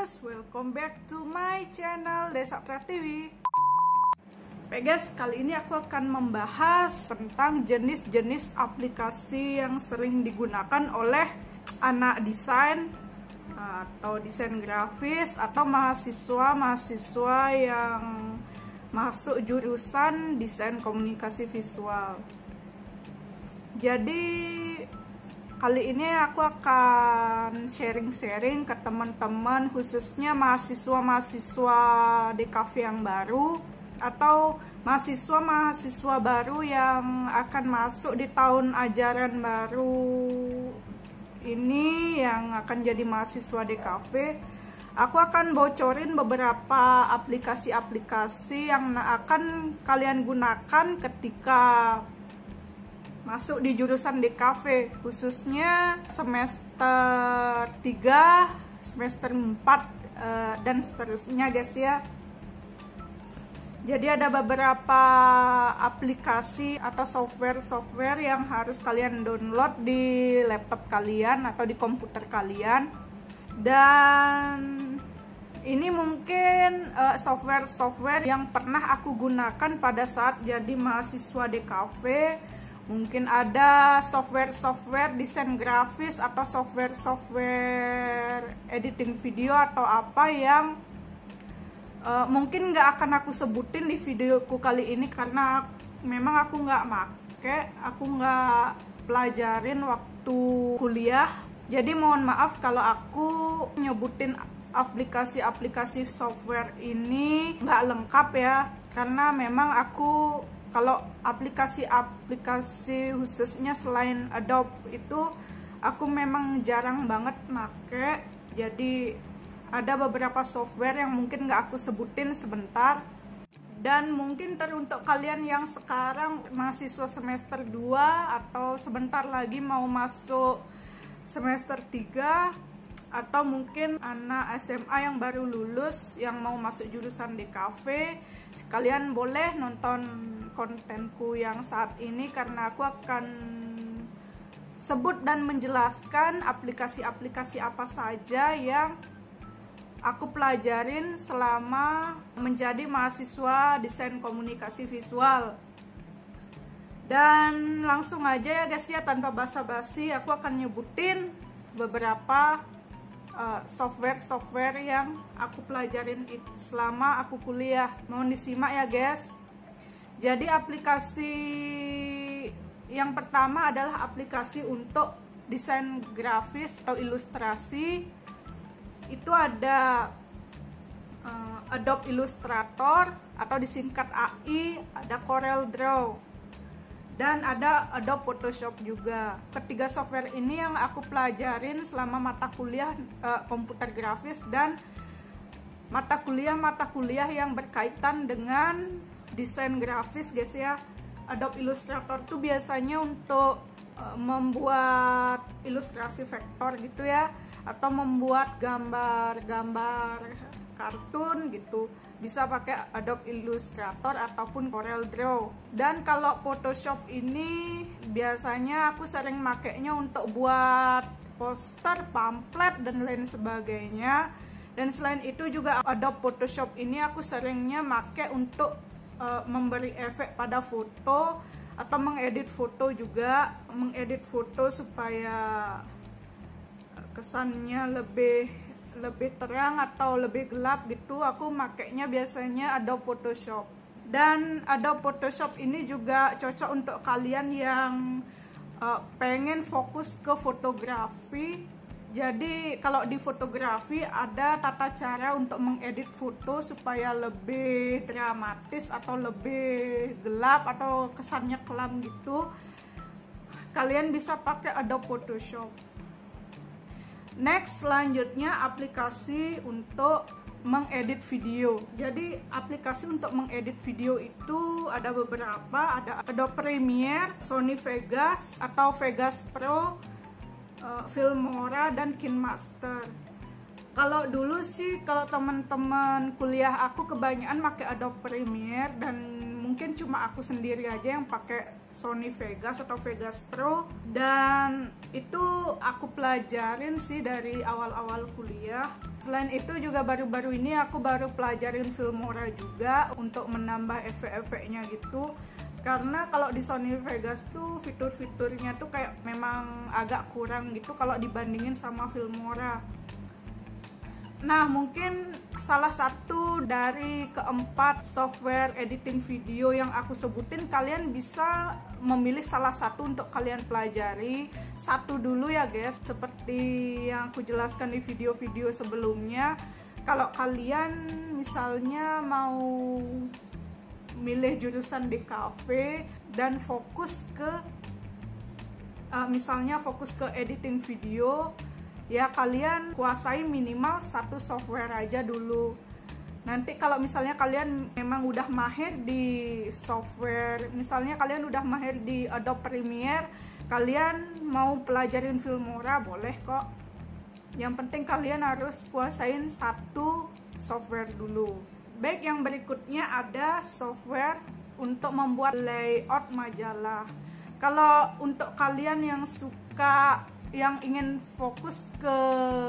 guys, welcome back to my channel Desa Pratiwi. Oke guys, kali ini aku akan membahas tentang jenis-jenis aplikasi yang sering digunakan oleh anak desain atau desain grafis atau mahasiswa-mahasiswa yang masuk jurusan desain komunikasi visual. Jadi kali ini aku akan sharing-sharing ke teman-teman, khususnya mahasiswa-mahasiswa DKV yang baru atau mahasiswa-mahasiswa baru yang akan masuk di tahun ajaran baru ini yang akan jadi mahasiswa DKV. Aku akan bocorin beberapa aplikasi-aplikasi yang akan kalian gunakan ketika masuk di jurusan DKV, khususnya semester 3, semester 4, dan seterusnya guys ya. Jadi ada beberapa aplikasi atau software yang harus kalian download di laptop kalian atau di komputer kalian. Dan ini mungkin software yang pernah aku gunakan pada saat jadi mahasiswa DKV. Mungkin ada software desain grafis atau software editing video atau apa yang mungkin nggak akan aku sebutin di videoku kali ini karena memang aku nggak nggak pelajarin waktu kuliah. Jadi mohon maaf kalau aku nyebutin aplikasi-aplikasi software ini nggak lengkap ya, karena memang aku kalau aplikasi-aplikasi khususnya selain Adobe itu aku memang jarang banget make. Jadi ada beberapa software yang mungkin nggak aku sebutin sebentar. Dan mungkin teruntuk kalian yang sekarang mahasiswa semester 2 atau sebentar lagi mau masuk semester 3, atau mungkin anak SMA yang baru lulus yang mau masuk jurusan DKV, kalian boleh nonton kontenku yang saat ini karena aku akan sebut dan menjelaskan aplikasi-aplikasi apa saja yang aku pelajarin selama menjadi mahasiswa desain komunikasi visual. Dan langsung aja ya guys ya, tanpa basa-basi aku akan nyebutin beberapa software yang aku pelajarin selama aku kuliah. Mohon disimak ya guys. Jadi aplikasi yang pertama adalah aplikasi untuk desain grafis atau ilustrasi. Itu ada Adobe Illustrator atau disingkat AI, ada Corel Draw, dan ada Adobe Photoshop juga. Ketiga software ini yang aku pelajarin selama mata kuliah komputer grafis dan mata kuliah yang berkaitan dengan desain grafis guys ya. Adobe Illustrator tuh biasanya untuk membuat ilustrasi vektor gitu ya, atau membuat gambar-gambar kartun gitu, bisa pakai Adobe Illustrator ataupun Corel Draw. Dan kalau Photoshop ini biasanya aku sering makainya untuk buat poster, pamflet, dan lain sebagainya. Dan selain itu juga Adobe Photoshop ini aku seringnya make untuk memberi efek pada foto atau mengedit foto juga, mengedit foto supaya kesannya lebih terang atau lebih gelap gitu. Aku makainya biasanya Adobe Photoshop. Dan Adobe Photoshop ini juga cocok untuk kalian yang pengen fokus ke fotografi. Jadi kalau di fotografi ada tata cara untuk mengedit foto supaya lebih dramatis atau lebih gelap atau kesannya kelam gitu. Kalian bisa pakai Adobe Photoshop. Next, selanjutnya aplikasi untuk mengedit video. Jadi aplikasi untuk mengedit video itu ada beberapa, ada Adobe Premiere, Sony Vegas atau Vegas Pro, Filmora, dan KineMaster. Kalau dulu sih, kalau teman-teman kuliah aku kebanyakan pakai Adobe Premiere, dan mungkin cuma aku sendiri aja yang pakai Sony Vegas atau Vegas Pro, dan itu aku pelajarin sih dari awal-awal kuliah. Selain itu juga baru-baru ini aku baru pelajarin Filmora juga untuk menambah efek-efeknya gitu. Karena kalau di Sony Vegas tuh fitur-fiturnya tuh kayak memang agak kurang gitu kalau dibandingin sama Filmora. Nah, mungkin salah satu dari keempat software editing video yang aku sebutin, kalian bisa memilih salah satu untuk kalian pelajari. Satu dulu ya guys, seperti yang aku jelaskan di video-video sebelumnya. Kalau kalian misalnya mau milih jurusan DKV dan fokus ke misalnya fokus ke editing video, ya kalian kuasai minimal satu software aja dulu. Nanti kalau misalnya kalian memang udah mahir di software, misalnya kalian udah mahir di Adobe Premiere, kalian mau pelajarin Filmora boleh kok. Yang penting kalian harus kuasain satu software dulu. Baik, yang berikutnya ada software untuk membuat layout majalah. Kalau untuk kalian yang suka, yang ingin fokus ke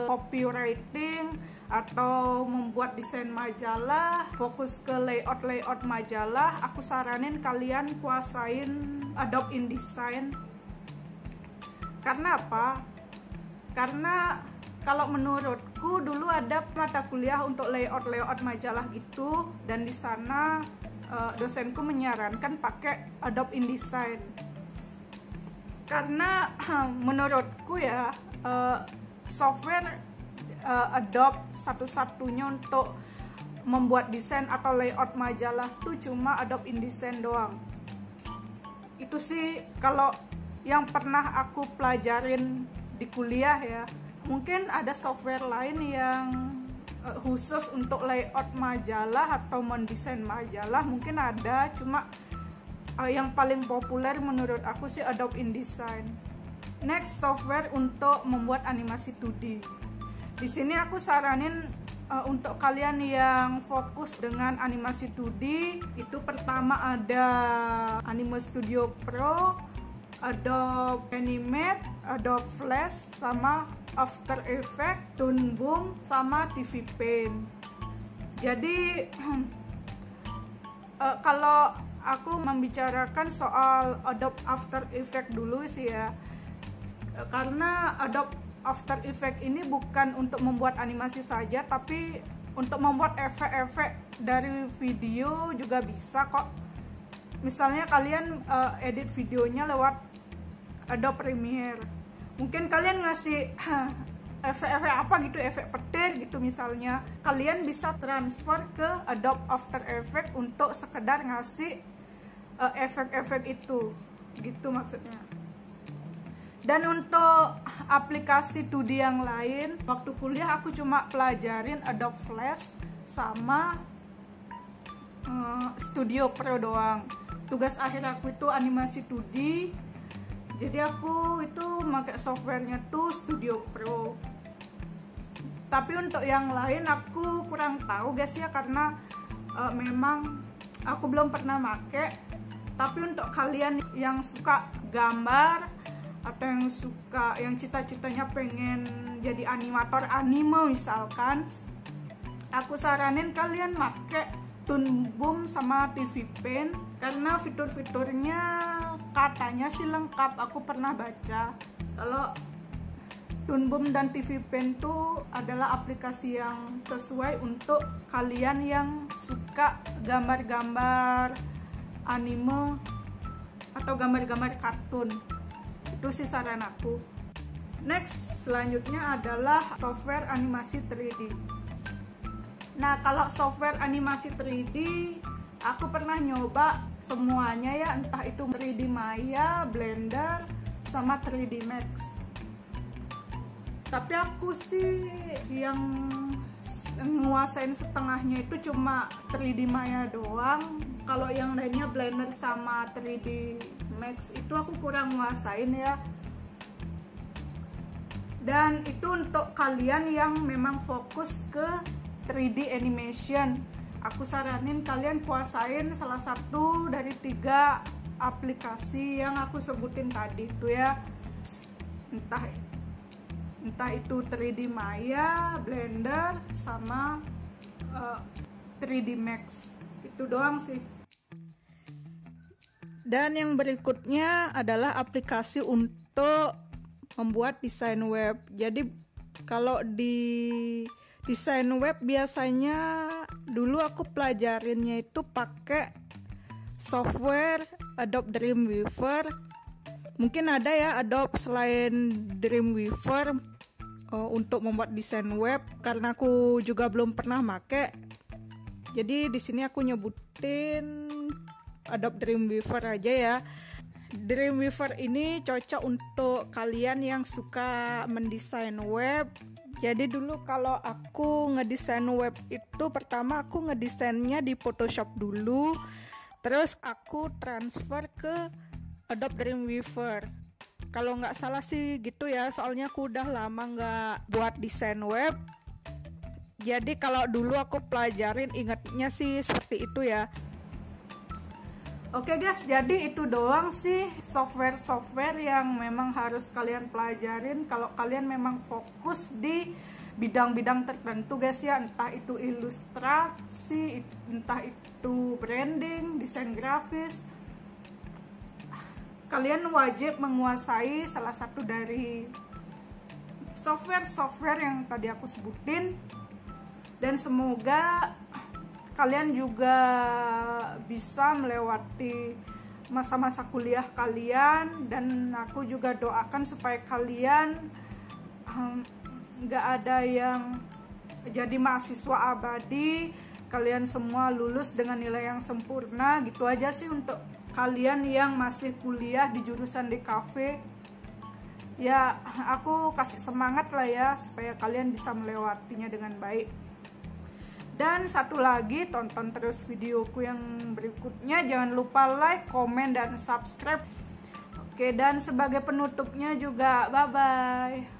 copywriting atau membuat desain majalah, fokus ke layout majalah, aku saranin kalian kuasain Adobe InDesign. Karena apa? Karena kalau menurutku dulu ada mata kuliah untuk layout majalah gitu, dan di sana dosenku menyarankan pakai Adobe InDesign. Karena menurutku ya software Adobe satu-satunya untuk membuat desain atau layout majalah tuh cuma Adobe InDesign doang. Itu sih kalau yang pernah aku pelajarin di kuliah ya. Mungkin ada software lain yang khusus untuk layout majalah atau mendesain majalah, mungkin ada, cuma yang paling populer menurut aku sih Adobe InDesign. Next, software untuk membuat animasi 2D. Di sini aku saranin untuk kalian yang fokus dengan animasi 2D, itu pertama ada Anime Studio Pro, Adobe Animate, Adobe Flash, sama After Effects, Toon Boom, sama TV Paint. Jadi kalau aku membicarakan soal Adobe After Effects dulu sih ya, karena Adobe After Effects ini bukan untuk membuat animasi saja, tapi untuk membuat efek-efek dari video juga bisa kok. Misalnya kalian edit videonya lewat Adobe Premiere, mungkin kalian ngasih efek-efek apa gitu, efek petir gitu misalnya, kalian bisa transfer ke Adobe After Effects untuk sekedar ngasih efek-efek itu gitu maksudnya. Dan untuk aplikasi 2D yang lain, waktu kuliah aku cuma pelajarin Adobe Flash sama Studio Pro doang. Tugas akhir aku itu animasi 2D, jadi aku itu pakai softwarenya tuh Studio Pro. Tapi untuk yang lain aku kurang tahu guys ya, karena memang aku belum pernah pakai. Tapi untuk kalian yang suka gambar atau yang cita-citanya pengen jadi animator anime misalkan, aku saranin kalian pakai Toon Boom sama TV Paint, karena fitur-fiturnya katanya sih lengkap, aku pernah baca. Kalau Toon Boom dan TV Paint itu adalah aplikasi yang sesuai untuk kalian yang suka gambar-gambar anime atau gambar-gambar kartun. Itu sih saran aku. Next, selanjutnya adalah software animasi 3D. Nah, kalau software animasi 3D aku pernah nyoba semuanya ya, entah itu 3D Maya, Blender, sama 3D Max. Tapi aku sih yang nguasain setengahnya itu cuma 3D Maya doang. Kalau yang lainnya Blender sama 3D Max itu aku kurang nguasain ya. Dan itu untuk kalian yang memang fokus ke 3D animation, aku saranin kalian kuasain salah satu dari 3 aplikasi yang aku sebutin tadi tuh ya, entah itu 3D Maya, Blender, sama 3D Max. Itu doang sih. Dan yang berikutnya adalah aplikasi untuk membuat desain web. Jadi kalau di desain web biasanya dulu aku pelajarinnya itu pakai software Adobe Dreamweaver. Mungkin ada ya Adobe selain Dreamweaver untuk membuat desain web, karena aku juga belum pernah make. Jadi di sini aku nyebutin Adobe Dreamweaver aja ya. Dreamweaver ini cocok untuk kalian yang suka mendesain web. Jadi dulu kalau aku ngedesain web itu pertama aku ngedesainnya di Photoshop dulu, terus aku transfer ke Adobe Dreamweaver. Kalau nggak salah sih gitu ya, soalnya aku udah lama nggak buat desain web. Jadi kalau dulu aku pelajarin ingatnya sih seperti itu ya. Oke guys, jadi itu doang sih software-software yang memang harus kalian pelajarin kalau kalian memang fokus di bidang-bidang tertentu guys ya, entah itu ilustrasi, entah itu branding, desain grafis. Kalian wajib menguasai salah satu dari software-software yang tadi aku sebutin, dan semoga kalian juga bisa melewati masa-masa kuliah kalian, dan aku juga doakan supaya kalian nggak ada yang jadi mahasiswa abadi, kalian semua lulus dengan nilai yang sempurna. Gitu aja sih untuk kalian yang masih kuliah di jurusan DKV. Ya, aku kasih semangat lah ya supaya kalian bisa melewatinya dengan baik. Dan satu lagi, tonton terus videoku yang berikutnya. Jangan lupa like, komen, dan subscribe. Oke, dan sebagai penutupnya juga, bye-bye.